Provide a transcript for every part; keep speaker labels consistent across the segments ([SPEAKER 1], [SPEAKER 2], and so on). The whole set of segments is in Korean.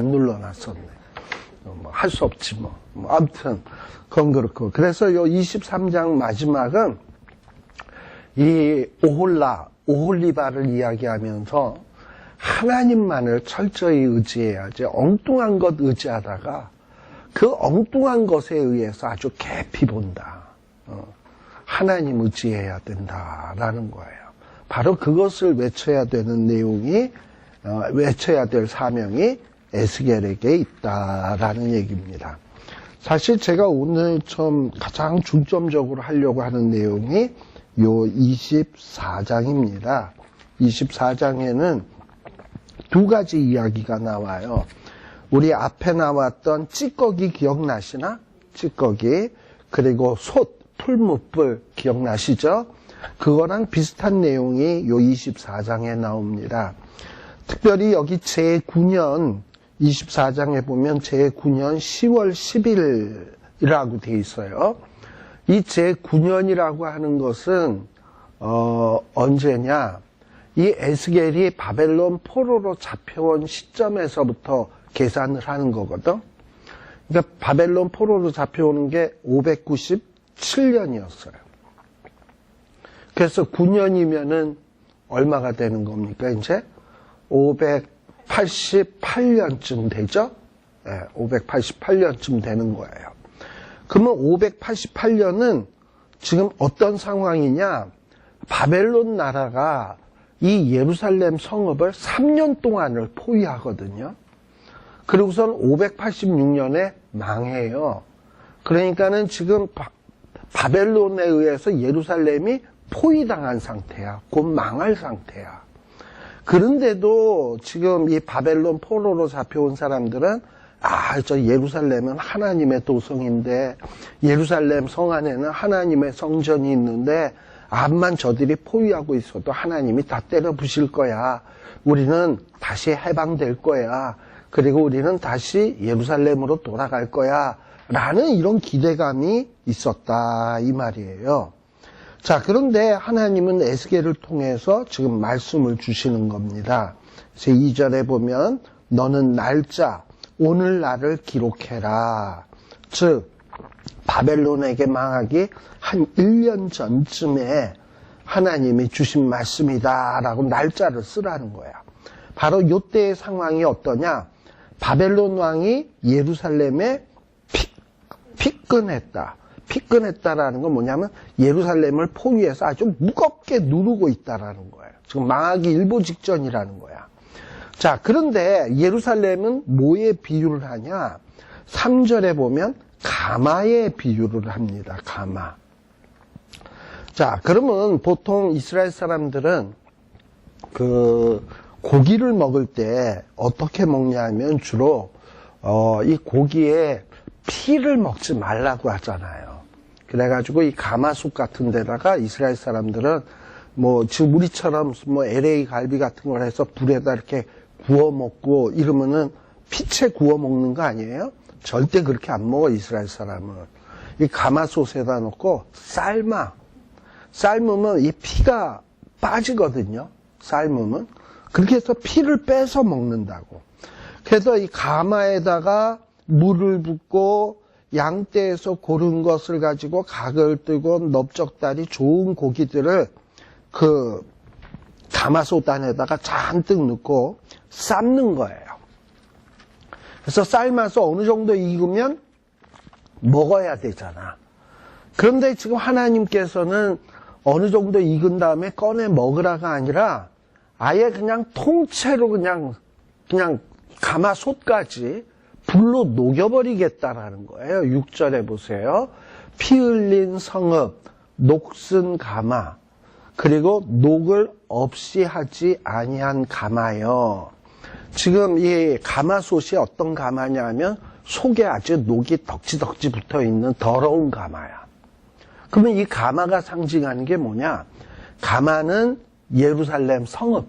[SPEAKER 1] 안 눌러놨었네. 뭐 할 수 없지 뭐. 아무튼 그건 그렇고. 그래서 요 23장 마지막은 이 오홀리바를 이야기하면서 하나님만을 철저히 의지해야지 엉뚱한 것 의지하다가 그 엉뚱한 것에 의해서 아주 깊이 본다. 하나님 의지해야 된다라는 거예요. 바로 그것을 외쳐야 되는 내용이 외쳐야 될 사명이 에스겔에게 있다라는 얘기입니다. 사실 제가 오늘 좀 가장 중점적으로 하려고 하는 내용이 요 24장입니다. 24장에는 두 가지 이야기가 나와요. 우리 앞에 나왔던 찌꺼기 기억나시나? 찌꺼기, 그리고 솥, 풀무불 기억나시죠? 그거랑 비슷한 내용이 요 24장에 나옵니다. 특별히 여기 제9년 24장에 보면 제9년 10월 10일이라고 돼 있어요. 이 제9년이라고 하는 것은 언제냐? 이 에스겔이 바벨론 포로로 잡혀온 시점에서부터 계산을 하는 거거든. 그러니까 바벨론 포로로 잡혀오는 게 597년이었어요. 그래서 9년이면은 얼마가 되는 겁니까? 이제 588년쯤 되죠? 네, 588년쯤 되는 거예요. 그러면 588년은 지금 어떤 상황이냐? 바벨론 나라가 이 예루살렘 성읍을 3년 동안을 포위하거든요. 그리고선 586년에 망해요. 그러니까는 지금 바벨론에 의해서 예루살렘이 포위당한 상태야. 곧 망할 상태야. 그런데도 지금 이 바벨론 포로로 잡혀온 사람들은 저 예루살렘은 하나님의 도성인데 예루살렘 성 안에는 하나님의 성전이 있는데 암만 저들이 포위하고 있어도 하나님이 다 때려 부실 거야. 우리는 다시 해방될 거야. 그리고 우리는 다시 예루살렘으로 돌아갈 거야. 라는 이런 기대감이 있었다 이 말이에요. 자, 그런데 하나님은 에스겔을 통해서 지금 말씀을 주시는 겁니다. 그래서 2절에 보면 너는 날짜, 오늘날을 기록해라. 즉 바벨론에게 망하기 한 1년 전쯤에 하나님이 주신 말씀이다 라고 날짜를 쓰라는 거야. 바로 이때의 상황이 어떠냐? 바벨론 왕이 예루살렘에 피끈했다. 피끈했다라는 건 뭐냐면 예루살렘을 포위해서 아주 무겁게 누르고 있다라는 거예요. 지금 망하기 일보 직전이라는 거야. 자, 그런데 예루살렘은 뭐에 비유를 하냐? 3절에 보면 가마에 비유를 합니다. 가마. 자, 그러면 보통 이스라엘 사람들은 고기를 먹을 때 어떻게 먹냐면 주로 이 고기에 피를 먹지 말라고 하잖아요. 그래가지고 이 가마솥 같은 데다가 이스라엘 사람들은 지금 우리처럼 LA 갈비 같은 걸 해서 불에다 이렇게 구워 먹고 이러면은 피채 구워 먹는 거 아니에요? 절대 그렇게 안 먹어, 이스라엘 사람은. 이 가마솥에다 놓고 삶으면 이 피가 빠지거든요. 삶으면. 그렇게 해서 피를 빼서 먹는다고. 그래서 이 가마에다가 물을 붓고 양떼에서 고른 것을 가지고 각을 뜨고 넓적다리 좋은 고기들을 그 가마솥 안에다가 잔뜩 넣고 삶는 거예요. 그래서 삶아서 어느 정도 익으면 먹어야 되잖아. 그런데 지금 하나님께서는 어느 정도 익은 다음에 꺼내 먹으라가 아니라 아예 그냥 통째로 그냥 가마솥까지 불로 녹여버리겠다라는 거예요. 6절에 보세요. 피 흘린 성읍, 녹슨 가마, 그리고 녹을 없이 하지 아니한 가마요. 지금 이 가마솥이 어떤 가마냐 하면 속에 아주 녹이 덕지덕지 붙어있는 더러운 가마야. 그러면 이 가마가 상징하는 게 뭐냐? 가마는 예루살렘 성읍.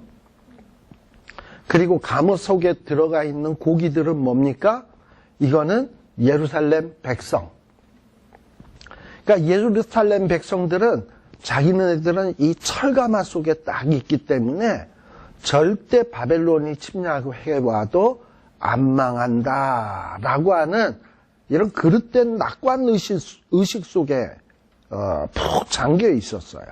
[SPEAKER 1] 그리고 가마 속에 들어가 있는 고기들은 뭡니까? 이거는 예루살렘 백성. 그러니까 예루살렘 백성들은 자기네들은 이 철가마 속에 딱 있기 때문에 절대 바벨론이 침략해 와도 안 망한다 라고 하는 이런 그릇된 낙관 의식 속에 푹 잠겨 있었어요.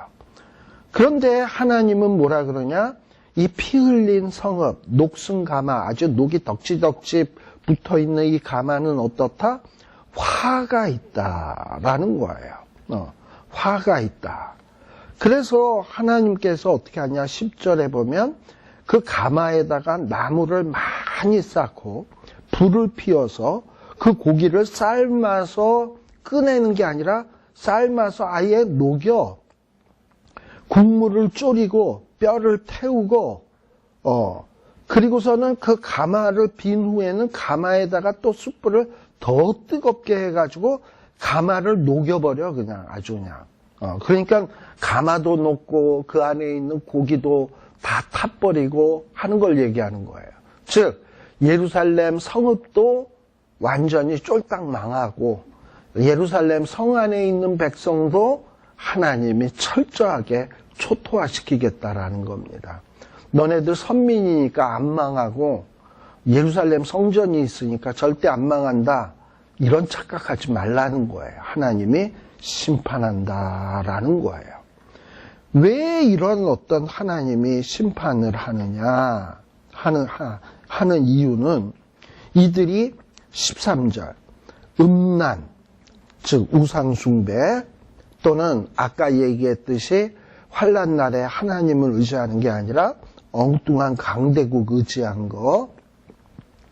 [SPEAKER 1] 그런데 하나님은 뭐라 그러냐? 이 피 흘린 성읍, 녹슨 가마, 아주 녹이 덕지덕지 붙어있는 이 가마는 어떻다? 화가 있다라는 거예요. 화가 있다. 그래서 하나님께서 어떻게 하냐? 10절에 보면 그 가마에다가 나무를 많이 쌓고 불을 피워서 그 고기를 삶아서 꺼내는 게 아니라 삶아서 아예 녹여 국물을 졸이고 뼈를 태우고 그리고서는 그 가마를 빈 후에는 가마에다가 또 숯불을 더 뜨겁게 해가지고 가마를 녹여버려 그냥 아주 그냥 그러니까 가마도 녹고 그 안에 있는 고기도 다 타버리고 하는 걸 얘기하는 거예요. 즉 예루살렘 성읍도 완전히 쫄딱 망하고 예루살렘 성 안에 있는 백성도 하나님이 철저하게 초토화시키겠다라는 겁니다. 너네들 선민이니까 안 망하고 예루살렘 성전이 있으니까 절대 안 망한다. 이런 착각하지 말라는 거예요. 하나님이 심판한다라는 거예요. 왜 이런 어떤 하나님이 심판을 하느냐 하는 이유는 이들이 13절 음란 즉 우상숭배 또는 아까 얘기했듯이 환난 날에 하나님을 의지하는 게 아니라 엉뚱한 강대국 의지한 거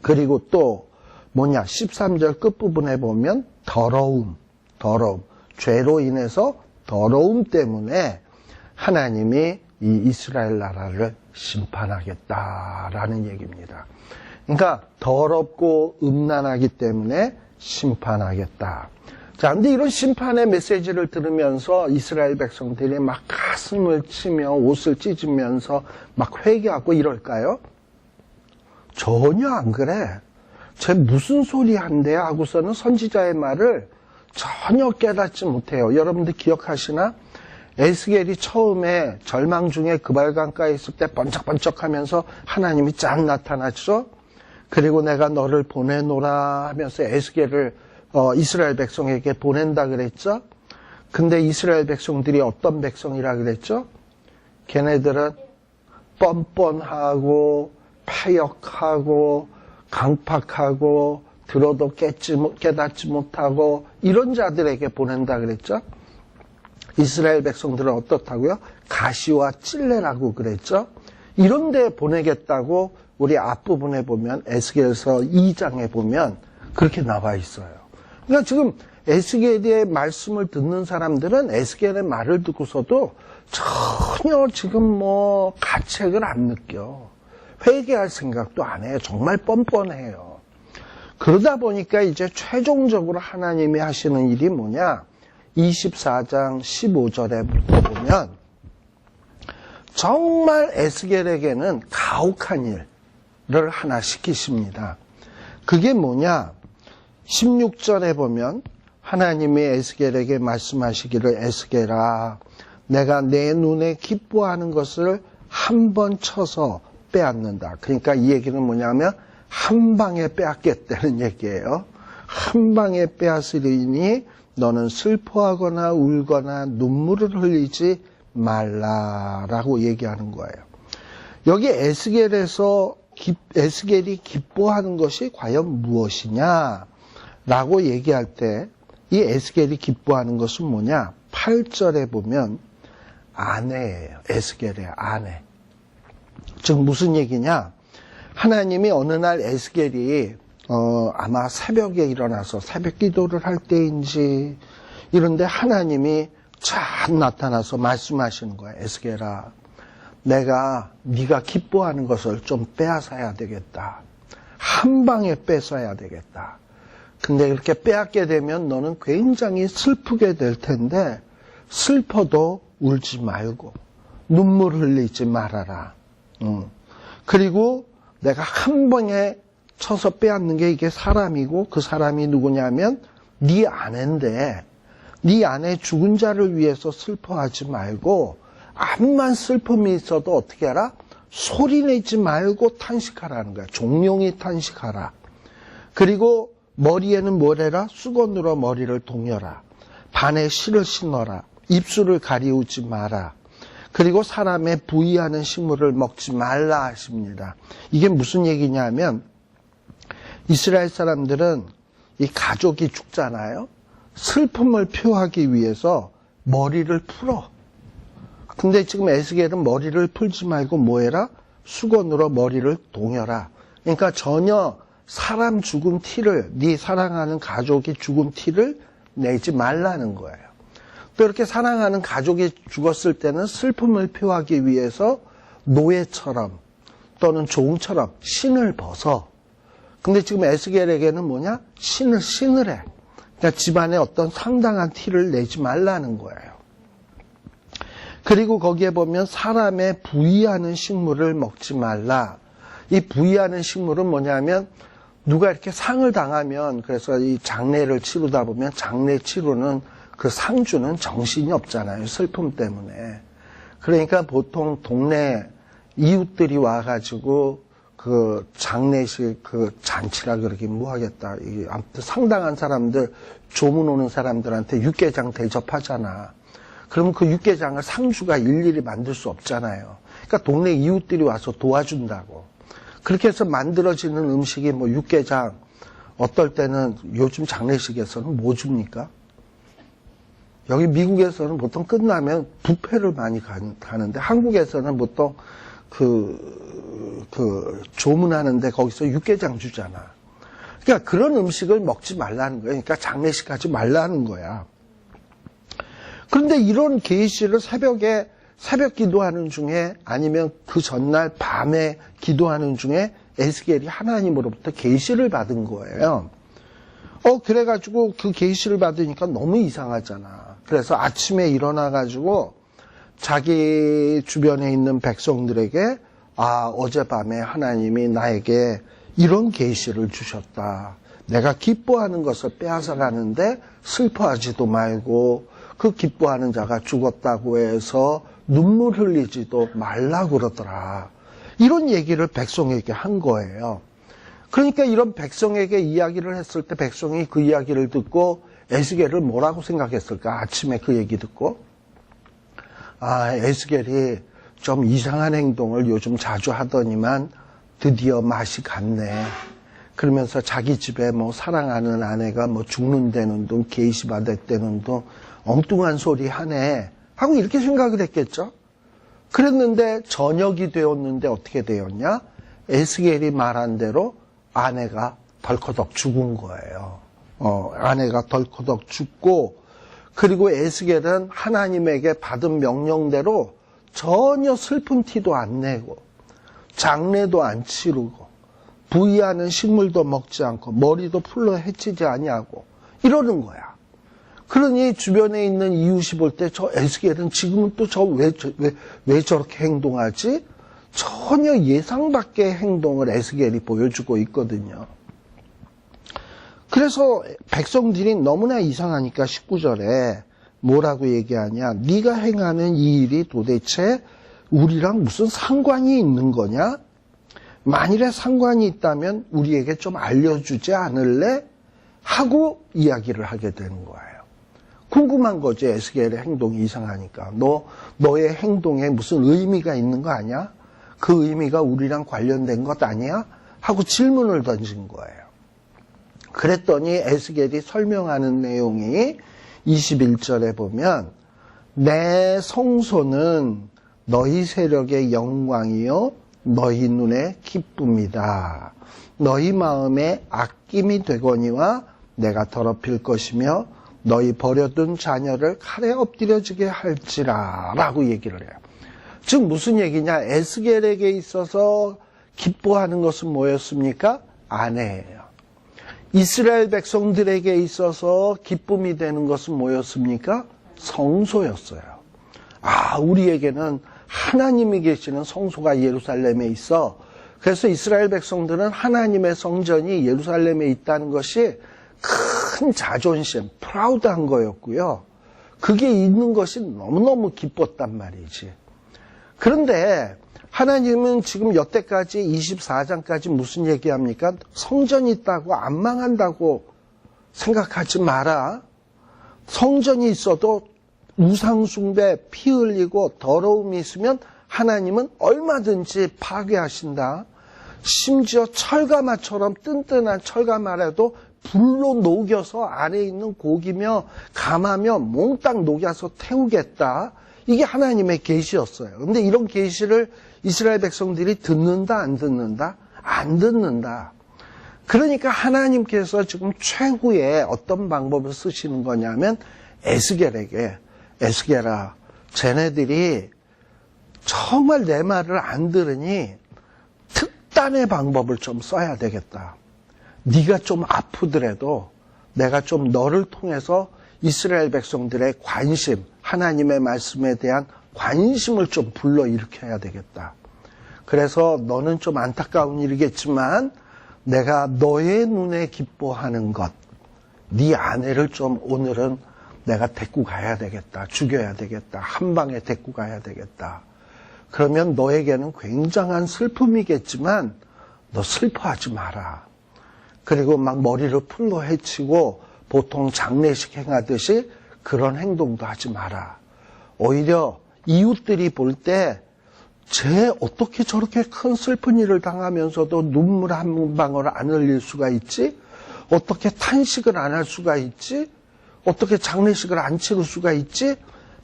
[SPEAKER 1] 그리고 또 뭐냐 13절 끝부분에 보면 더러움 죄로 인해서 더러움 때문에 하나님이 이 이스라엘 나라를 심판하겠다라는 얘기입니다. 그러니까 더럽고 음란하기 때문에 심판하겠다. 자, 근데 이런 심판의 메시지를 들으면서 이스라엘 백성들이 막 가슴을 치며 옷을 찢으면서 막 회개하고 이럴까요? 전혀 안 그래. 쟤 무슨 소리 한대 하고서는 선지자의 말을 전혀 깨닫지 못해요. 여러분들 기억하시나? 에스겔이 처음에 절망 중에 그발강가에 있을 때 번쩍번쩍하면서 하나님이 쫙 나타났죠. 그리고 내가 너를 보내노라 하면서 에스겔을 이스라엘 백성에게 보낸다 그랬죠. 근데 이스라엘 백성들이 어떤 백성이라 그랬죠? 걔네들은 뻔뻔하고 패역하고 강팍하고 들어도 깨닫지 못하고 이런 자들에게 보낸다 그랬죠. 이스라엘 백성들은 어떻다고요? 가시와 찔레라고 그랬죠. 이런 데 보내겠다고 우리 앞부분에 보면 에스겔서 2장에 보면 그렇게 나와 있어요. 그러니까 지금 에스겔의 말씀을 듣는 사람들은 에스겔의 말을 듣고서도 전혀 지금 뭐 가책을 안 느껴. 회개할 생각도 안 해요. 정말 뻔뻔해요. 그러다 보니까 이제 최종적으로 하나님이 하시는 일이 뭐냐? 24장 15절에 보면 정말 에스겔에게는 가혹한 일을 하나 시키십니다. 그게 뭐냐? 16절에 보면 하나님이 에스겔에게 말씀하시기를 에스겔아 내가 내 눈에 기뻐하는 것을 한 번 쳐서 빼앗는다. 그러니까 이 얘기는 뭐냐면 한 방에 빼앗겠다는 얘기예요. 한 방에 빼앗으리니 너는 슬퍼하거나 울거나 눈물을 흘리지 말라라고 얘기하는 거예요. 여기 에스겔이 기뻐하는 것이 과연 무엇이냐 라고 얘기할 때 이 에스겔이 기뻐하는 것은 뭐냐? 8절에 보면 아내예요. 에스겔의 아내. 즉 무슨 얘기냐? 하나님이 어느 날 에스겔이 아마 새벽에 일어나서 새벽 기도를 할 때인지 이런데 하나님이 쫙 나타나서 말씀하시는 거야. 에스겔아, 내가 네가 기뻐하는 것을 좀 빼앗아야 되겠다. 한 방에 뺏어야 되겠다. 근데 이렇게 빼앗게 되면 너는 굉장히 슬프게 될 텐데 슬퍼도 울지 말고 눈물 흘리지 말아라. 그리고 내가 한 방에 쳐서 빼앗는 게 이게 사람이고 그 사람이 누구냐면 네 아내인데 네 아내 죽은 자를 위해서 슬퍼하지 말고 암만 슬픔이 있어도 어떻게 해라? 소리내지 말고 탄식하라는 거야. 종용이 탄식하라. 그리고 머리에는 뭐래라? 수건으로 머리를 동여라. 반에 실을 신어라. 입술을 가리우지 마라. 그리고 사람의 부의하는 식물을 먹지 말라 하십니다. 이게 무슨 얘기냐면 이스라엘 사람들은 이 가족이 죽잖아요. 슬픔을 표하기 위해서 머리를 풀어. 근데 지금 에스겔은 머리를 풀지 말고 뭐해라? 수건으로 머리를 동여라. 그러니까 전혀 사람 죽은 티를, 네 사랑하는 가족이 죽은 티를 내지 말라는 거예요. 또 이렇게 사랑하는 가족이 죽었을 때는 슬픔을 표하기 위해서 노예처럼 또는 종처럼 신을 벗어. 근데 지금 에스겔에게는 뭐냐? 신을 해. 그러니까 집안에 어떤 상당한 티를 내지 말라는 거예요. 그리고 거기에 보면 사람의 부의하는 식물을 먹지 말라. 이 부의하는 식물은 뭐냐면 누가 이렇게 상을 당하면 그래서 이 장례를 치르다 보면 장례 치르는 그 상주는 정신이 없잖아요. 슬픔 때문에. 그러니까 보통 동네 이웃들이 와가지고 그 장례식 그 잔치라 그러기 뭐 하겠다. 이게 아무튼 상당한 사람들 조문 오는 사람들한테 육개장 대접하잖아. 그러면 그 육개장을 상주가 일일이 만들 수 없잖아요. 그러니까 동네 이웃들이 와서 도와준다고. 그렇게 해서 만들어지는 음식이 뭐 육개장, 어떨 때는 요즘 장례식에서는 뭐 줍니까? 여기 미국에서는 보통 끝나면 뷔페를 많이 가는데 한국에서는 보통 조문하는데 거기서 육개장 주잖아. 그러니까 그런 음식을 먹지 말라는 거예요. 그러니까 장례식 하지 말라는 거야. 그런데 이런 계시를 새벽 기도하는 중에 아니면 그 전날 밤에 기도하는 중에 에스겔이 하나님으로부터 계시를 받은 거예요. 그래가지고 그 계시를 받으니까 너무 이상하잖아. 그래서 아침에 일어나가지고 자기 주변에 있는 백성들에게 어젯밤에 하나님이 나에게 이런 계시를 주셨다. 내가 기뻐하는 것을 빼앗아가는데 슬퍼하지도 말고 그 기뻐하는 자가 죽었다고 해서 눈물 흘리지도 말라고 그러더라. 이런 얘기를 백성에게 한 거예요. 그러니까 이런 백성에게 이야기를 했을 때 백성이 그 이야기를 듣고 에스겔을 뭐라고 생각했을까? 아침에 그 얘기 듣고 에스겔이 좀 이상한 행동을 요즘 자주 하더니만 드디어 맛이 갔네. 그러면서 자기 집에 뭐 사랑하는 아내가 뭐 죽는다는 둥 계시받았다는 둥 엉뚱한 소리 하네 하고 이렇게 생각을 했겠죠. 그랬는데 저녁이 되었는데 어떻게 되었냐? 에스겔이 말한 대로 아내가 덜커덕 죽은 거예요. 아내가 덜커덕 죽고 그리고 에스겔은 하나님에게 받은 명령대로 전혀 슬픈 티도 안 내고 장례도 안 치르고 부의하는 식물도 먹지 않고 머리도 풀로 헤치지 아니하고 이러는 거야. 그러니 주변에 있는 이웃이 볼 때 저 에스겔은 지금은 또 왜 저렇게 행동하지? 전혀 예상 밖의 행동을 에스겔이 보여주고 있거든요. 그래서 백성들이 너무나 이상하니까 19절에 뭐라고 얘기하냐? 네가 행하는 이 일이 도대체 우리랑 무슨 상관이 있는 거냐? 만일에 상관이 있다면 우리에게 좀 알려주지 않을래? 하고 이야기를 하게 되는 거예요. 궁금한 거지. 에스겔의 행동이 이상하니까. 너의 행동에 무슨 의미가 있는 거 아니야? 그 의미가 우리랑 관련된 것 아니야? 하고 질문을 던진 거예요. 그랬더니 에스겔이 설명하는 내용이 21절에 보면 내 성소는 너희 세력의 영광이요 너희 눈의 기쁨이다. 너희 마음에 아낌이 되거니와 내가 더럽힐 것이며 너희 버려둔 자녀를 칼에 엎드려지게 할지라 라고 얘기를 해요. 즉 무슨 얘기냐? 에스겔에게 있어서 기뻐하는 것은 뭐였습니까? 아내예요. 이스라엘 백성들에게 있어서 기쁨이 되는 것은 뭐였습니까? 성소였어요. 우리에게는 하나님이 계시는 성소가 예루살렘에 있어. 그래서 이스라엘 백성들은 하나님의 성전이 예루살렘에 있다는 것이 큰 자존심, 프라우드한 거였고요. 그게 있는 것이 너무너무 기뻤단 말이지. 그런데 하나님은 지금 여태까지 24장까지 무슨 얘기합니까? 성전이 있다고 안 망한다고 생각하지 마라. 성전이 있어도 우상숭배, 피 흘리고 더러움이 있으면 하나님은 얼마든지 파괴하신다. 심지어 철가마처럼 뜬뜬한 철가마라도 불로 녹여서 안에 있는 고기며 감하며 몽땅 녹여서 태우겠다. 이게 하나님의 계시였어요. 근데 이런 계시를 이스라엘 백성들이 듣는다, 안 듣는다? 안 듣는다. 그러니까 하나님께서 지금 최후의 어떤 방법을 쓰시는 거냐면 에스겔에게, 에스겔아, 쟤네들이 정말 내 말을 안 들으니 특단의 방법을 좀 써야 되겠다. 네가 좀 아프더라도 내가 좀 너를 통해서 이스라엘 백성들의 관심, 하나님의 말씀에 대한 관심을 좀 불러일으켜야 되겠다. 그래서 너는 좀 안타까운 일이겠지만 내가 너의 눈에 기뻐하는 것, 네 아내를 좀 오늘은 내가 데리고 가야 되겠다. 죽여야 되겠다. 한 방에 데리고 가야 되겠다. 그러면 너에게는 굉장한 슬픔이겠지만 너 슬퍼하지 마라. 그리고 막 머리를 풀로 헤치고 보통 장례식 행하듯이 그런 행동도 하지 마라. 오히려 이웃들이 볼 때 쟤 어떻게 저렇게 큰 슬픈 일을 당하면서도 눈물 한 방울 안 흘릴 수가 있지? 어떻게 탄식을 안 할 수가 있지? 어떻게 장례식을 안 치를 수가 있지?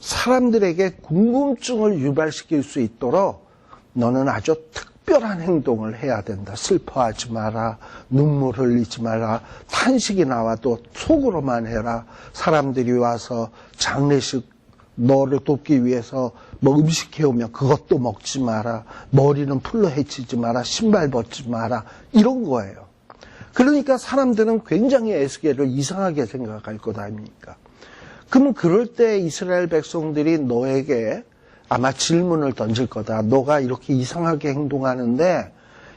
[SPEAKER 1] 사람들에게 궁금증을 유발시킬 수 있도록 너는 아주 특별한 행동을 해야 된다. 슬퍼하지 마라. 눈물 흘리지 마라. 탄식이 나와도 속으로만 해라. 사람들이 와서 장례식 너를 돕기 위해서 뭐 음식 해오면 그것도 먹지 마라. 머리는 풀로 헤치지 마라. 신발 벗지 마라. 이런 거예요. 그러니까 사람들은 굉장히 에스겔을 이상하게 생각할 것 아닙니까? 그럼 그럴 때 이스라엘 백성들이 너에게 아마 질문을 던질 거다. 너가 이렇게 이상하게 행동하는데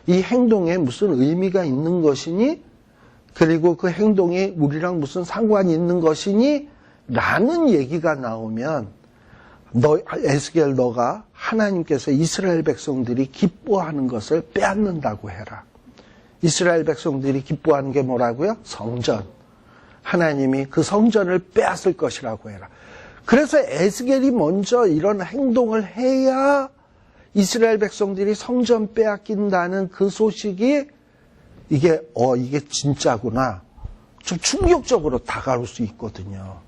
[SPEAKER 1] 이 행동에 무슨 의미가 있는 것이니? 그리고 그 행동이 우리랑 무슨 상관이 있는 것이니? 라는 얘기가 나오면 에스겔 너가 하나님께서 이스라엘 백성들이 기뻐하는 것을 빼앗는다고 해라. 이스라엘 백성들이 기뻐하는 게 뭐라고요? 성전. 하나님이 그 성전을 빼앗을 것이라고 해라. 그래서 에스겔이 먼저 이런 행동을 해야 이스라엘 백성들이 성전 빼앗긴다는 그 소식이 이게 진짜구나. 좀 충격적으로 다가올 수 있거든요.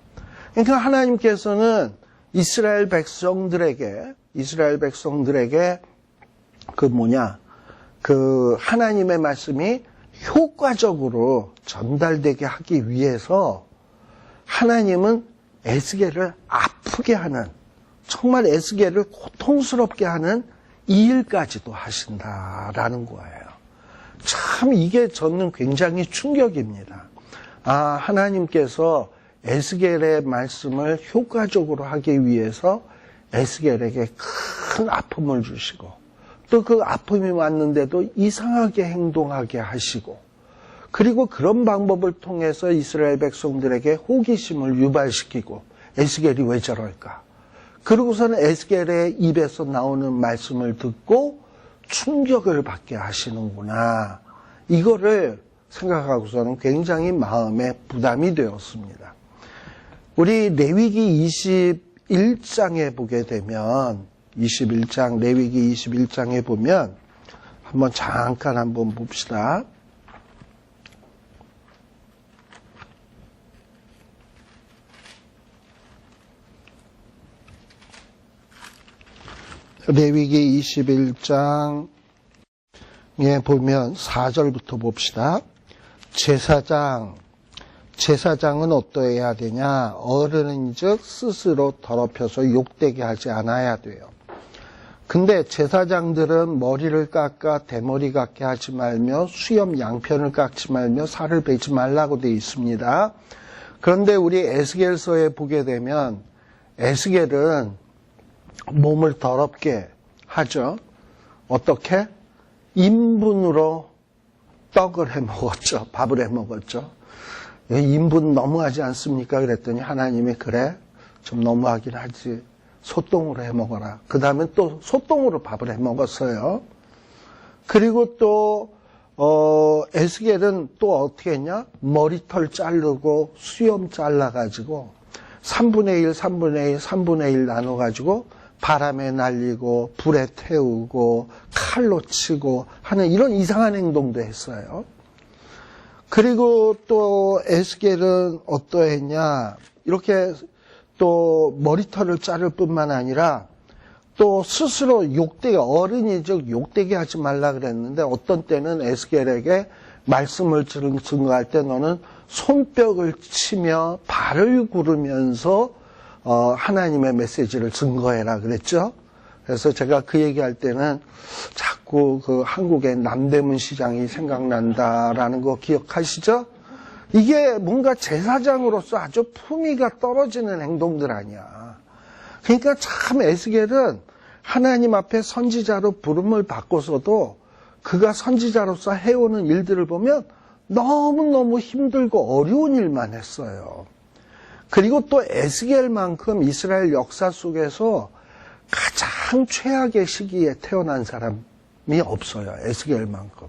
[SPEAKER 1] 그러니까 하나님께서는 이스라엘 백성들에게 그 하나님의 말씀이 효과적으로 전달되게 하기 위해서 하나님은 에스겔을 아프게 하는, 정말 에스겔을 고통스럽게 하는 이 일까지도 하신다라는 거예요. 참 이게 저는 굉장히 충격입니다. 하나님께서 에스겔의 말씀을 효과적으로 하기 위해서 에스겔에게 큰 아픔을 주시고 또 그 아픔이 왔는데도 이상하게 행동하게 하시고 그리고 그런 방법을 통해서 이스라엘 백성들에게 호기심을 유발시키고 에스겔이 왜 저럴까? 그러고서는 에스겔의 입에서 나오는 말씀을 듣고 충격을 받게 하시는구나. 이거를 생각하고서는 굉장히 마음에 부담이 되었습니다. 우리 레위기 21장에 보게 되면 21장, 레위기 21장에 보면 잠깐 한번 봅시다. 레위기 21장에 보면 4절부터 봅시다. 제사장은 어떠해야 되냐? 어른인즉 스스로 더럽혀서 욕되게 하지 않아야 돼요. 근데 제사장들은 머리를 깎아 대머리 같게 하지 말며 수염 양편을 깎지 말며 살을 베지 말라고 되어 있습니다. 그런데 우리 에스겔서에 보게 되면 에스겔은 몸을 더럽게 하죠. 어떻게? 인분으로 떡을 해 먹었죠. 밥을 해 먹었죠. 인분 너무하지 않습니까? 그랬더니 하나님이 그래 좀 너무하긴 하지. 소똥으로 해 먹어라. 그 다음에 또 소똥으로 밥을 해 먹었어요. 그리고 또 에스겔은 또 어떻게 했냐? 머리털 자르고 수염 잘라가지고 3분의 1, 3분의 1, 3분의 1 나눠가지고 바람에 날리고 불에 태우고 칼로 치고 하는 이런 이상한 행동도 했어요. 그리고 또 에스겔은 어떠했냐? 이렇게 또 머리털을 자를 뿐만 아니라 또 스스로 어른이 즉 욕되게 하지 말라 그랬는데 어떤 때는 에스겔에게 말씀을 증거할 때 너는 손뼉을 치며 발을 구르면서 하나님의 메시지를 증거해라 그랬죠. 그래서 제가 그 얘기할 때는 자꾸 그 한국의 남대문 시장이 생각난다라는 거 기억하시죠? 이게 뭔가 제사장으로서 아주 품위가 떨어지는 행동들 아니야. 그러니까 참 에스겔은 하나님 앞에 선지자로 부름을 받고서도 그가 선지자로서 해오는 일들을 보면 너무너무 힘들고 어려운 일만 했어요. 그리고 또 에스겔만큼 이스라엘 역사 속에서 가장 최악의 시기에 태어난 사람이 없어요. 에스겔만큼.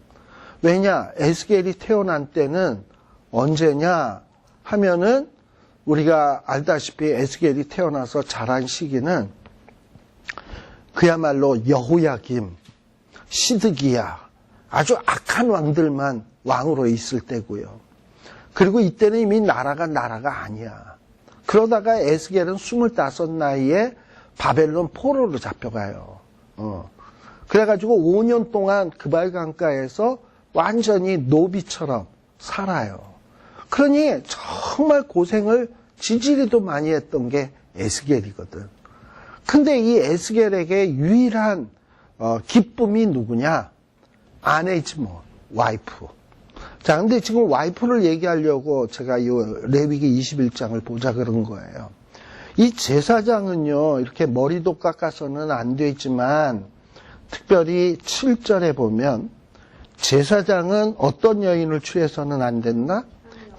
[SPEAKER 1] 왜냐? 에스겔이 태어난 때는 언제냐 하면은 우리가 알다시피 에스겔이 태어나서 자란 시기는 그야말로 여호야김, 시드기야 아주 악한 왕들만 왕으로 있을 때고요. 그리고 이때는 이미 나라가 아니야. 그러다가 에스겔은 25 나이에 바벨론 포로로 잡혀가요. 그래가지고 5년 동안 그발 강가에서 완전히 노비처럼 살아요. 그러니 정말 고생을 지지리도 많이 했던 게 에스겔이거든. 근데 이 에스겔에게 유일한 기쁨이 누구냐? 아내지 뭐, 와이프. 자, 근데 지금 와이프를 얘기하려고 제가 이 레위기 21장을 보자 그런 거예요. 이 제사장은요, 이렇게 머리도 깎아서는 안 되지만, 특별히 7절에 보면, 제사장은 어떤 여인을 취해서는 안 된다?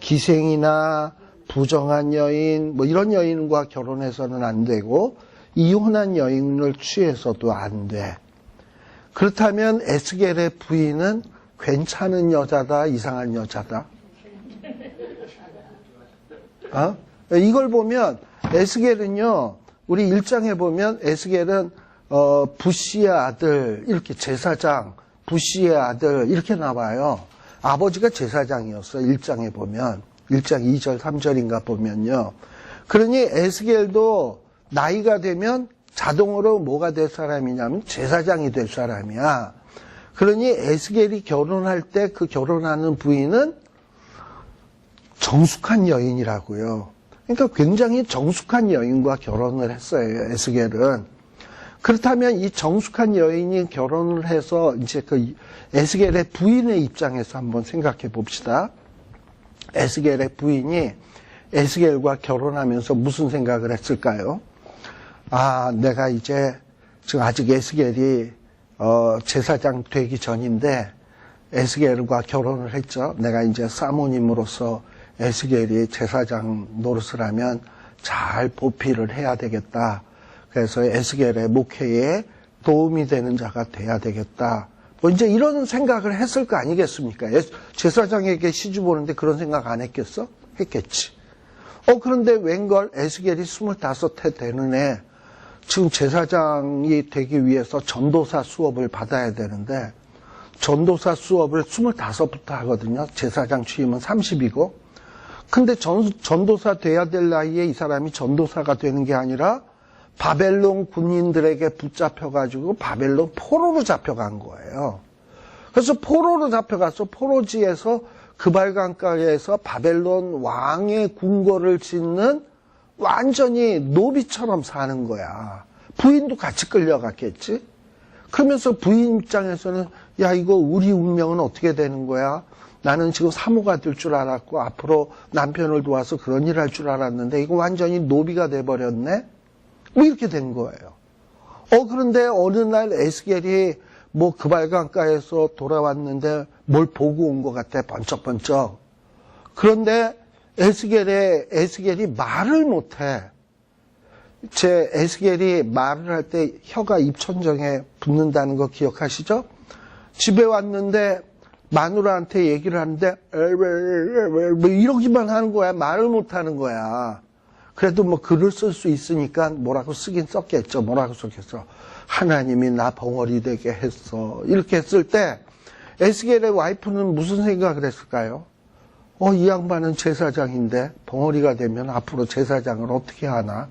[SPEAKER 1] 기생이나 부정한 여인, 뭐 이런 여인과 결혼해서는 안 되고, 이혼한 여인을 취해서도 안 돼. 그렇다면 에스겔의 부인은 괜찮은 여자다, 이상한 여자다? 이걸 보면 에스겔은요, 우리 1장에 보면 에스겔은 부시의 아들, 이렇게 제사장, 부시의 아들 이렇게 나와요. 아버지가 제사장이었어요. 1장에 보면. 1장 2절, 3절인가 보면요. 그러니 에스겔도 나이가 되면 자동으로 뭐가 될 사람이냐면 제사장이 될 사람이야. 그러니 에스겔이 결혼할 때 그 결혼하는 부인은 정숙한 여인이라고요. 그러니까 굉장히 정숙한 여인과 결혼을 했어요, 에스겔은. 그렇다면 이 정숙한 여인이 결혼을 해서 이제 그 에스겔의 부인의 입장에서 한번 생각해 봅시다. 에스겔의 부인이 에스겔과 결혼하면서 무슨 생각을 했을까요? 아, 내가 이제 지금 아직 에스겔이 제사장 되기 전인데 에스겔과 결혼을 했죠. 내가 이제 사모님으로서 에스겔이 제사장 노릇을 하면 잘 보필을 해야 되겠다. 그래서 에스겔의 목회에 도움이 되는 자가 돼야 되겠다. 뭐 이제 이런 생각을 했을 거 아니겠습니까? 제사장에게 시집 오는데 그런 생각 안 했겠어? 했겠지. 그런데 웬걸 에스겔이 25해 되는 애 지금 제사장이 되기 위해서 전도사 수업을 받아야 되는데 전도사 수업을 25부터 하거든요. 제사장 취임은 30이고. 근데 전도사 돼야 될 나이에 이 사람이 전도사가 되는 게 아니라 바벨론 군인들에게 붙잡혀가지고 바벨론 포로로 잡혀간 거예요. 그래서 포로로 잡혀가서 포로지에서 그발강가에서 바벨론 왕의 궁궐을 짓는 완전히 노비처럼 사는 거야. 부인도 같이 끌려갔겠지? 그러면서 부인 입장에서는 야, 이거 우리 운명은 어떻게 되는 거야? 나는 지금 사모가 될 줄 알았고 앞으로 남편을 도와서 그런 일 할 줄 알았는데 이거 완전히 노비가 돼버렸네? 뭐 이렇게 된 거예요. 그런데 어느 날 에스겔이 뭐 그발강가에서 돌아왔는데 뭘 보고 온 것 같아, 번쩍번쩍. 그런데 에스겔이 말을 못해. 제 에스겔이 말을 할 때 혀가 입천정에 붙는다는 거 기억하시죠? 집에 왔는데 마누라한테 얘기를 하는데 뭐 이러기만 하는 거야. 말을 못 하는 거야. 그래도 뭐 글을 쓸 수 있으니까 뭐라고 쓰긴 썼겠죠. 뭐라고 썼겠어. 하나님이 나 벙어리 되게 했어. 이렇게 했을 때 에스겔의 와이프는 무슨 생각을 했을까요? 이 양반은 제사장인데 벙어리가 되면 앞으로 제사장을 어떻게 하나?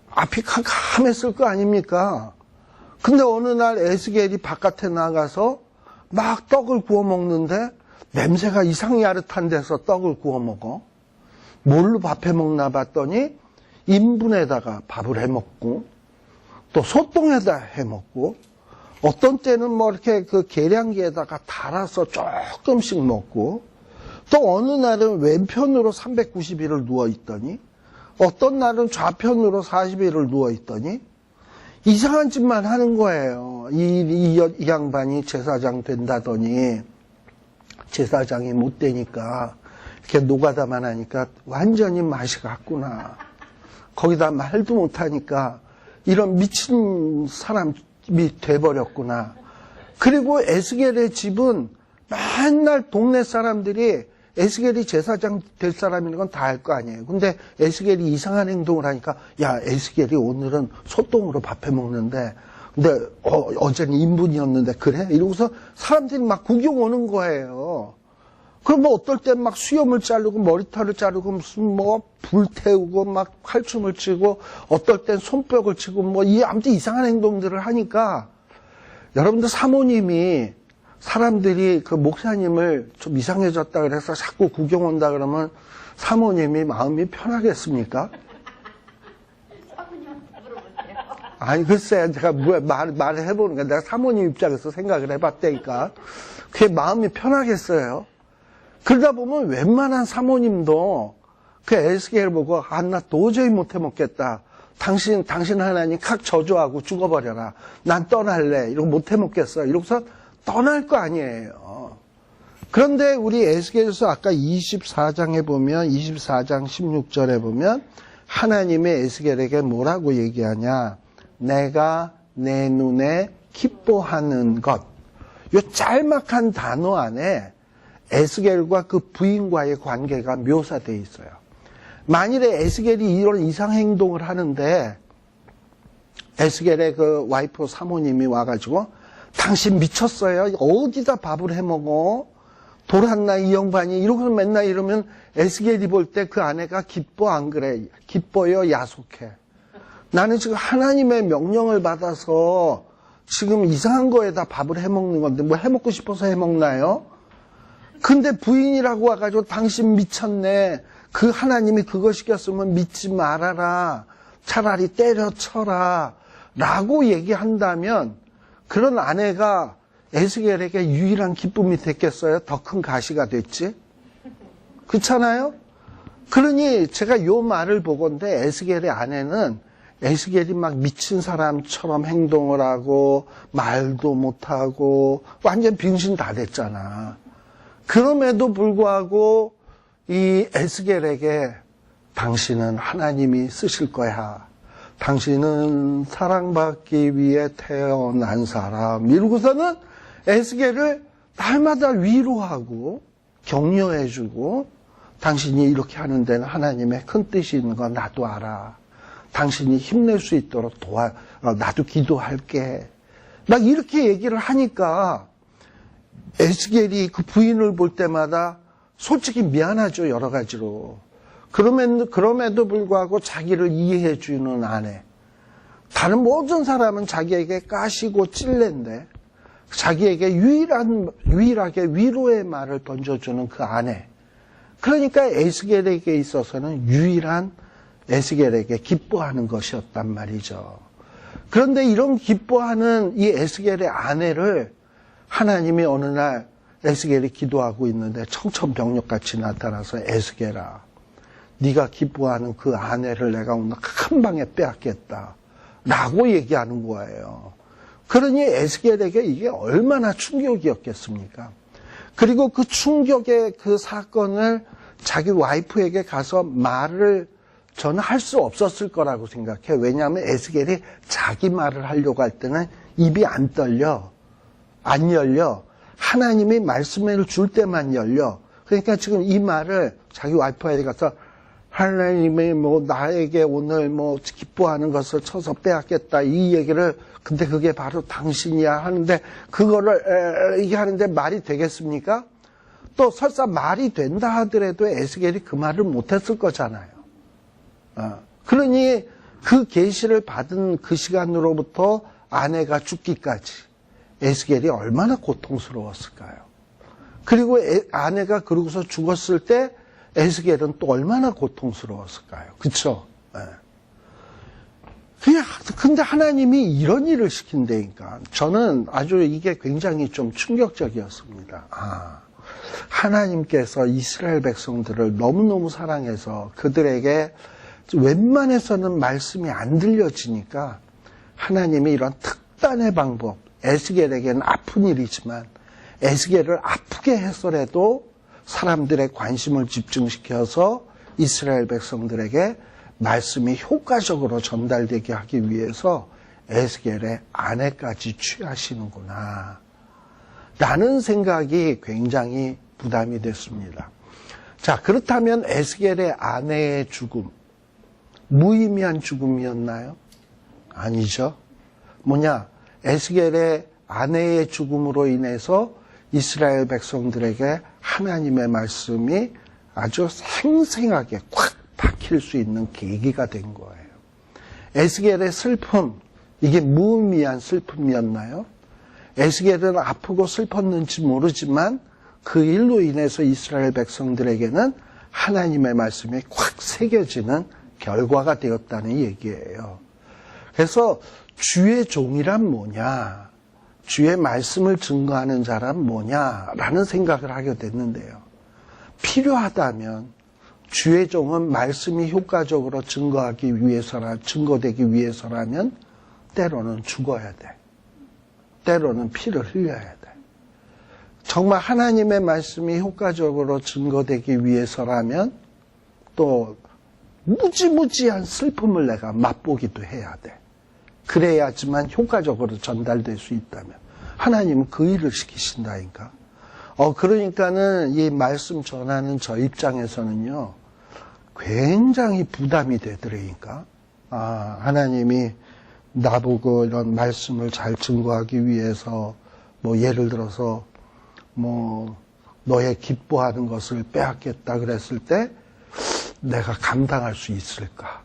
[SPEAKER 1] 앞이 캄캄했을 거 아닙니까? 근데 어느 날 에스겔이 바깥에 나가서 막 떡을 구워 먹는데 냄새가 이상야릇한 데서 떡을 구워 먹어. 뭘로 밥해 먹나 봤더니 인분에다가 밥을 해 먹고 또 소똥에다 해 먹고 어떤 때는 뭐 이렇게 그 계량기에다가 달아서 조금씩 먹고 또 어느 날은 왼편으로 390일을 누워 있더니 어떤 날은 좌편으로 40일을 누워 있더니 이상한 짓만 하는 거예요. 이 양반이 제사장 된다더니 제사장이 못 되니까 이렇게 노가다만 하니까 완전히 맛이 갔구나. 거기다 말도 못하니까 이런 미친 사람이 돼버렸구나. 그리고 에스겔의 집은 맨날 동네 사람들이 에스겔이 제사장 될 사람인 건 다 알 거 아니에요. 근데 에스겔이 이상한 행동을 하니까 야, 에스겔이 오늘은 소똥으로 밥해 먹는데 근데 어제는 인분이었는데 그래? 이러고서 사람들이 막 구경 오는 거예요. 그럼 뭐 어떨 땐 막 수염을 자르고 머리털을 자르고 무슨 뭐 불태우고 막 칼춤을 치고 어떨 땐 손뼉을 치고 뭐 아무튼 이상한 행동들을 하니까 여러분들 사모님이 사람들이 그 목사님을 좀 이상해졌다 그래서 자꾸 구경 온다 그러면 사모님이 마음이 편하겠습니까? 아니 글쎄 제가 말을 해보는 거야. 내가 사모님 입장에서 생각을 해봤다니까 그게 마음이 편하겠어요. 그러다 보면 웬만한 사모님도 그 에스겔 보고 나 도저히 못해 먹겠다. 당신 하나님 칵 저주하고 죽어버려라. 난 떠날래. 이러고 못해 먹겠어. 이러고서 떠날 거 아니에요. 그런데 우리 에스겔서 아까 24장에 보면 24장 16절에 보면 하나님의 에스겔에게 뭐라고 얘기하냐. 내가 내 눈에 기뻐하는 것. 이 짤막한 단어 안에 에스겔과 그 부인과의 관계가 묘사되어 있어요. 만일에 에스겔이 이런 이상 행동을 하는데 에스겔의 그 와이프 사모님이 와가지고 당신 미쳤어요? 어디다 밥을 해먹어? 돌았나 이 양반이? 이러고서 맨날 이러면 에스겔이 볼 때 그 아내가 기뻐 안 그래? 기뻐요? 야속해? 나는 지금 하나님의 명령을 받아서 지금 이상한 거에다 밥을 해먹는 건데 뭐 해먹고 싶어서 해먹나요? 근데 부인이라고 와가지고 당신 미쳤네. 그 하나님이 그거 시켰으면 믿지 말아라. 차라리 때려쳐라. 라고 얘기한다면 그런 아내가 에스겔에게 유일한 기쁨이 됐겠어요? 더 큰 가시가 됐지? 그렇잖아요? 그러니 제가 요 말을 보건데 에스겔의 아내는 에스겔이 막 미친 사람처럼 행동을 하고 말도 못하고 완전 빙신 다 됐잖아. 그럼에도 불구하고 이 에스겔에게 당신은 하나님이 쓰실 거야. 당신은 사랑받기 위해 태어난 사람. 이러고서는 에스겔을 날마다 위로하고 격려해주고 당신이 이렇게 하는 데는 하나님의 큰 뜻이 있는 거 나도 알아. 당신이 힘낼 수 있도록 나도 기도할게. 막 이렇게 얘기를 하니까 에스겔이 그 부인을 볼 때마다 솔직히 미안하죠. 여러 가지로. 그럼에도 불구하고 자기를 이해해주는 아내. 다른 모든 사람은 자기에게 까시고 찔레인데 자기에게 유일하게 위로의 말을 던져주는 그 아내. 그러니까 에스겔에게 있어서는 유일한 에스겔에게 기뻐하는 것이었단 말이죠. 그런데 이런 기뻐하는 이 에스겔의 아내를 하나님이 어느 날 에스겔이 기도하고 있는데 청천벽력같이 나타나서 에스겔아, 네가 기뻐하는 그 아내를 내가 오늘 한 방에 빼앗겠다 라고 얘기하는 거예요. 그러니 에스겔에게 이게 얼마나 충격이었겠습니까? 그리고 그 충격의 그 사건을 자기 와이프에게 가서 말을 저는 할 수 없었을 거라고 생각해요. 왜냐하면 에스겔이 자기 말을 하려고 할 때는 입이 안 떨려, 안 열려. 하나님이 말씀을 줄 때만 열려. 그러니까 지금 이 말을 자기 와이프에게 가서 하나님이 뭐 나에게 오늘 뭐 기뻐하는 것을 쳐서 빼앗겠다 이 얘기를, 근데 그게 바로 당신이야 하는데 그거를 이게 하는데 말이 되겠습니까? 또 설사 말이 된다 하더라도 에스겔이 그 말을 못했을 거잖아요. 그러니 그 계시를 받은 그 시간으로부터 아내가 죽기까지 에스겔이 얼마나 고통스러웠을까요? 그리고 아내가 그러고서 죽었을 때 에스겔은 또 얼마나 고통스러웠을까요? 그쵸? 근데 하나님이 이런 일을 시킨다니까. 저는 아주 이게 굉장히 좀 충격적이었습니다. 하나님께서 이스라엘 백성들을 너무너무 사랑해서 그들에게 웬만해서는 말씀이 안 들려지니까 하나님이 이런 특단의 방법, 에스겔에게는 아픈 일이지만 에스겔을 아프게 해서라도 사람들의 관심을 집중시켜서 이스라엘 백성들에게 말씀이 효과적으로 전달되게 하기 위해서 에스겔의 아내까지 취하시는구나 라는 생각이 굉장히 부담이 됐습니다. 자, 그렇다면 에스겔의 아내의 죽음, 무의미한 죽음이었나요? 아니죠. 뭐냐, 에스겔의 아내의 죽음으로 인해서 이스라엘 백성들에게 하나님의 말씀이 아주 생생하게 꽉 박힐 수 있는 계기가 된 거예요. 에스겔의 슬픔, 이게 무의미한 슬픔이었나요? 에스겔은 아프고 슬펐는지 모르지만 그 일로 인해서 이스라엘 백성들에게는 하나님의 말씀이 꽉 새겨지는 결과가 되었다는 얘기예요. 그래서 주의 종이란 뭐냐, 주의 말씀을 증거하는 자란 뭐냐라는 생각을 하게 됐는데요. 필요하다면 주의 종은 말씀이 효과적으로 증거되기 위해서라면 때로는 죽어야 돼. 때로는 피를 흘려야 돼. 정말 하나님의 말씀이 효과적으로 증거되기 위해서라면 또 무지무지한 슬픔을 내가 맛보기도 해야 돼. 그래야지만 효과적으로 전달될 수 있다면 하나님은 그 일을 시키신다니까. 그러니까는 이 말씀 전하는 저 입장에서는요, 굉장히 부담이 되더라니까. 하나님이 나보고 이런 말씀을 잘 증거하기 위해서 뭐 예를 들어서 뭐 너의 기뻐하는 것을 빼앗겠다 그랬을 때 내가 감당할 수 있을까?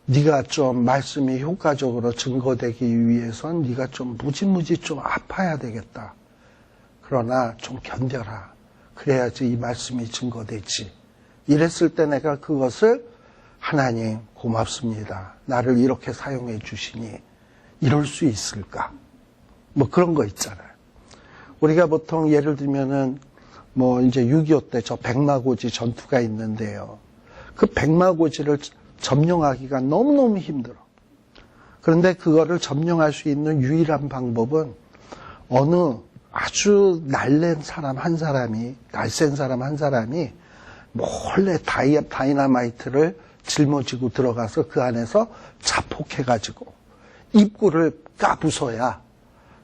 [SPEAKER 1] 네가 좀 말씀이 효과적으로 증거되기 위해선 네가 좀 무지무지 좀 아파야 되겠다. 그러나 좀 견뎌라. 그래야지 이 말씀이 증거되지. 이랬을 때 내가 그것을 하나님 고맙습니다. 나를 이렇게 사용해 주시니 이럴 수 있을까? 뭐 그런 거 있잖아요. 우리가 보통 예를 들면은 뭐 이제 6.25 때 저 백마고지 전투가 있는데요. 그 백마고지를 점령하기가 너무너무 힘들어. 그런데 그거를 점령할 수 있는 유일한 방법은 어느 아주 날쌘 사람 한 사람이 몰래 다이나마이트를 짊어지고 들어가서 그 안에서 자폭해가지고 입구를 까부숴야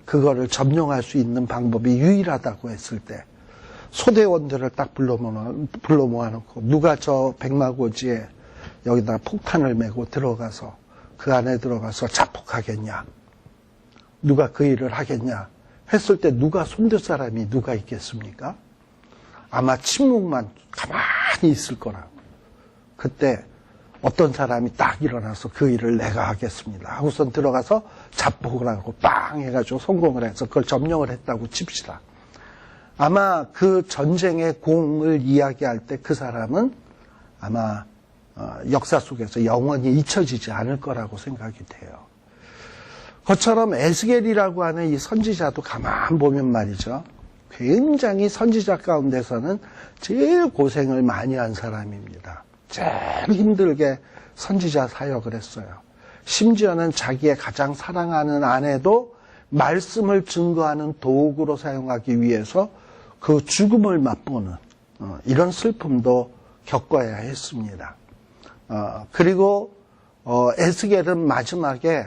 [SPEAKER 1] 그거를 점령할 수 있는 방법이 유일하다고 했을 때 소대원들을 딱 불러 모아놓고 누가 저 백마고지에 여기다 폭탄을 메고 들어가서 그 안에 들어가서 자폭하겠냐, 누가 그 일을 하겠냐 했을 때 누가 손댈 사람이 누가 있겠습니까? 아마 침묵만 가만히 있을 거라고. 그때 어떤 사람이 딱 일어나서 그 일을 내가 하겠습니다 하고선 들어가서 자폭을 하고 빵 해가지고 성공을 해서 그걸 점령을 했다고 칩시다. 아마 그 전쟁의 공을 이야기할 때 그 사람은 아마 역사 속에서 영원히 잊혀지지 않을 거라고 생각이 돼요. 그것처럼 에스겔이라고 하는 이 선지자도 가만 보면 말이죠, 굉장히 선지자 가운데서는 제일 고생을 많이 한 사람입니다. 제일 힘들게 선지자 사역을 했어요. 심지어는 자기의 가장 사랑하는 아내도 말씀을 증거하는 도구로 사용하기 위해서 그 죽음을 맛보는 이런 슬픔도 겪어야 했습니다. 그리고 에스겔은 마지막에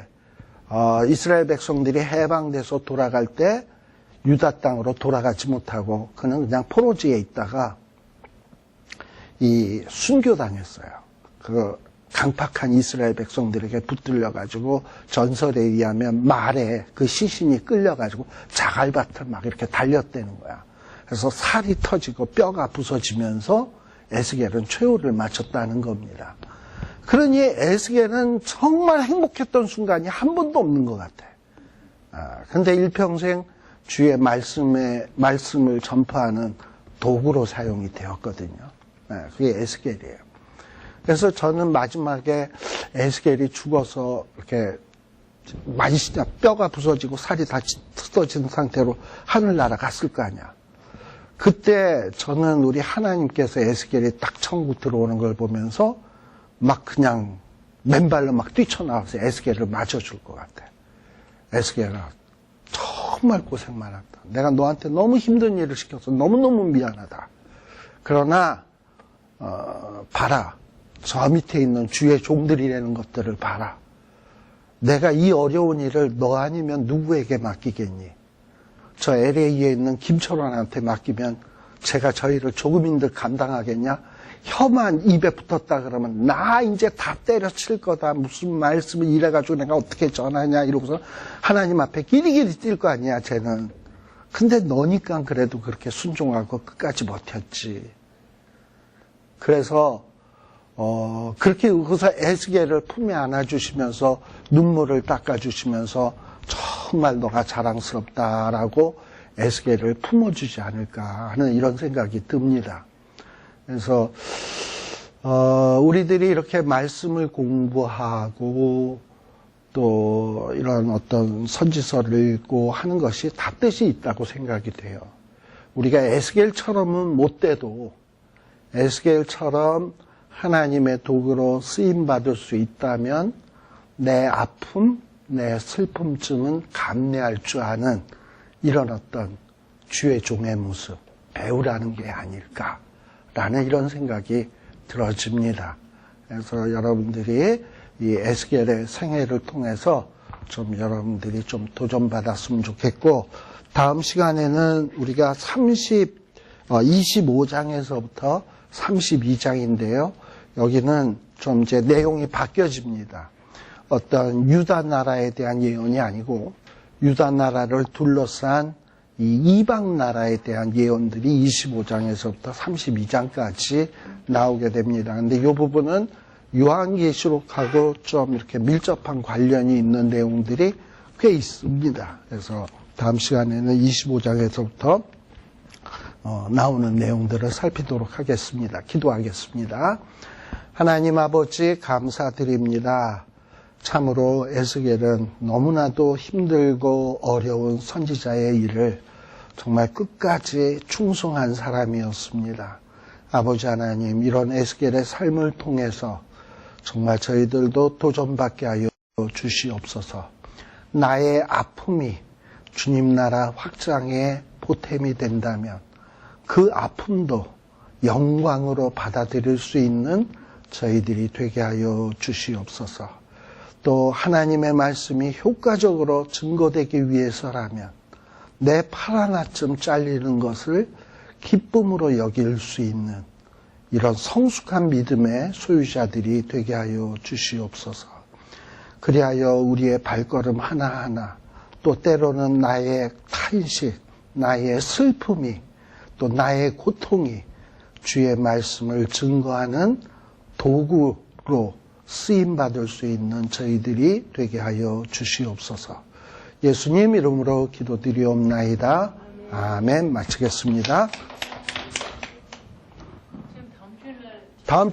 [SPEAKER 1] 이스라엘 백성들이 해방돼서 돌아갈 때 유다 땅으로 돌아가지 못하고 그는 그냥 포로지에 있다가 이 순교당했어요. 그 강팍한 이스라엘 백성들에게 붙들려가지고 전설에 의하면 말에 그 시신이 끌려가지고 자갈밭을 막 이렇게 달렸다는 거야. 그래서 살이 터지고 뼈가 부서지면서 에스겔은 최후를 마쳤다는 겁니다. 그러니 에스겔은 정말 행복했던 순간이 한 번도 없는 것 같아. 근데 일평생 주의 말씀을 전파하는 도구로 사용이 되었거든요. 그게 에스겔이에요. 그래서 저는 마지막에 에스겔이 죽어서 이렇게 뼈가 부서지고 살이 다 뜯어진 상태로 하늘나라 갔을 거 아니야. 그때 저는 우리 하나님께서 에스겔이 딱 천국 들어오는 걸 보면서 막 그냥 맨발로 막 뛰쳐나와서 에스겔을 맞아줄 것 같아. 에스겔아, 정말 고생 많았다. 내가 너한테 너무 힘든 일을 시켜서 너무너무 미안하다. 그러나 봐라. 저 밑에 있는 주의 종들이라는 것들을 봐라. 내가 이 어려운 일을 너 아니면 누구에게 맡기겠니? 저 LA에 있는 김철원한테 맡기면 제가 저 일을 조금인들 감당하겠냐? 혀만 입에 붙었다 그러면 나 이제 다 때려칠 거다. 무슨 말씀을 이래가지고 내가 어떻게 전하냐 이러고서 하나님 앞에 기리기리 뛸 거 아니야 쟤는. 근데 너니까 그래도 그렇게 순종하고 끝까지 버텼지. 그래서 그렇게 거기서 에스겔을 품에 안아주시면서 눈물을 닦아주시면서 정말 너가 자랑스럽다라고 에스겔을 품어주지 않을까 하는 이런 생각이 듭니다. 그래서 우리들이 이렇게 말씀을 공부하고 또 이런 어떤 선지서를 읽고 하는 것이 다 뜻이 있다고 생각이 돼요. 우리가 에스겔처럼은 못 돼도 에스겔처럼 하나님의 도구로 쓰임받을 수 있다면 내 아픔, 내 슬픔쯤은 감내할 줄 아는 이런 어떤 주의 종의 모습, 배우라는 게 아닐까라는 이런 생각이 들어집니다. 그래서 여러분들이 이 에스겔의 생애를 통해서 좀 여러분들이 좀 도전받았으면 좋겠고, 다음 시간에는 우리가 25장에서부터 32장인데요. 여기는 좀 이제 내용이 바뀌어집니다. 어떤 유다 나라에 대한 예언이 아니고 유다 나라를 둘러싼 이 이방 나라에 대한 예언들이 25장에서부터 32장까지 나오게 됩니다. 근데 이 부분은 요한계시록하고 좀 이렇게 밀접한 관련이 있는 내용들이 꽤 있습니다. 그래서 다음 시간에는 25장에서부터 나오는 내용들을 살피도록 하겠습니다. 기도하겠습니다. 하나님 아버지 감사드립니다. 참으로 에스겔은 너무나도 힘들고 어려운 선지자의 일을 정말 끝까지 충성한 사람이었습니다. 아버지 하나님, 이런 에스겔의 삶을 통해서 정말 저희들도 도전받게 하여 주시옵소서. 나의 아픔이 주님 나라 확장의 보탬이 된다면 그 아픔도 영광으로 받아들일 수 있는 저희들이 되게 하여 주시옵소서. 또 하나님의 말씀이 효과적으로 증거되기 위해서라면 내 팔 하나쯤 잘리는 것을 기쁨으로 여길 수 있는 이런 성숙한 믿음의 소유자들이 되게 하여 주시옵소서. 그리하여 우리의 발걸음 하나하나, 또 때로는 나의 탄식, 나의 슬픔이, 또 나의 고통이 주의 말씀을 증거하는 도구로 쓰임받을 수 있는 저희들이 되게 하여 주시옵소서. 예수님 이름으로 기도드리옵나이다. 아멘. 마치겠습니다. 다음